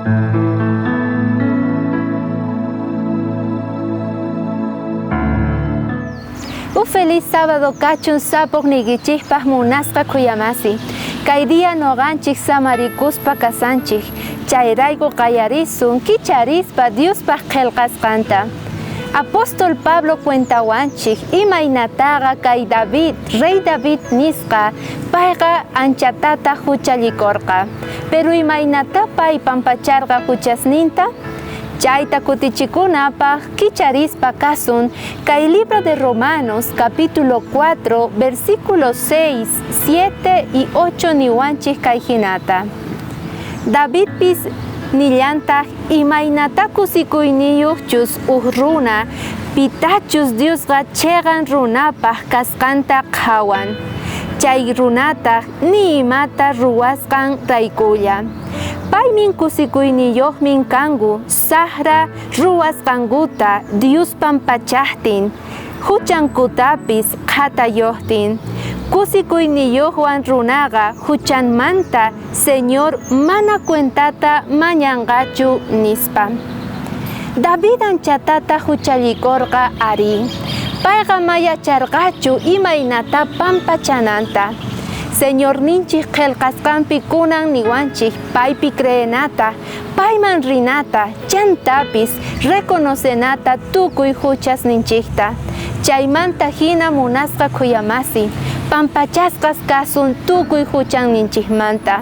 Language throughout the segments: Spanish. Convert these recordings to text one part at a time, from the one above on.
Un feliz sábado kachun sapok nigichikpaj munasqa kuyamasi. Kay día noqanchik samarikuspa kasanchik. Chayrayku qayarisun kicharispa Diospaj qillqasqanta. Apóstol Pablo cuentawanchik imaynataqa kay David, rey David nisqa, payqa anchatata huchallikorqa. Pero imaynata pay pampacharqa huchasninta? Chayta kutichikunapaq kicharispa kasun kay libro de Romanos capítulo 4 versículos 6, 7 y 8 niwanchik kay hinata. David pis nillantaj imaynata kusikuyniyuqchus runa pitachus Diosqa chegan runapaq kasqanta qhawan. Chay runataq ni imata ruwasqan raykulla. Paymin kusikuyniyuqmin kangu sahra ruwasqankuta Diospan pachajtin, huchankutapis qhatayuqtin. Kusikuyniyuqwan runaqa huchanmanta Señor mana cuentata mañanqachu nispa. David anchatata huchallikorqa ari. Payqa mayacharqachu imaynata pampachananta. Señor ninchik qillqasqanpi kunan niwanchik paypi creenata, payman rinata, chantapis reconocenata tukuy huchas ninchikta. Chaymanta hina munasqa kuyamasi, pampachasqas kasun tukuy huchan ninchikmanta.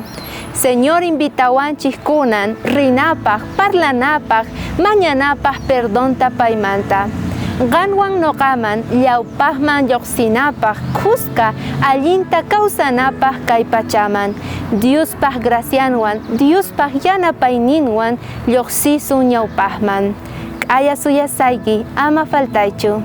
Señor invitawanchik kunan rinapaq, parlanapaq, mañanapaq perdonta paymanta. Qanwan noqaman llawpaqman lluqsinapaq qusqa allinta kawsanapaq kay pachaman. Diospaq gracianwan, Diospaq yanapayninwan lluqsisun ñawpaqman. K'aya suyasayki ama faltaychu.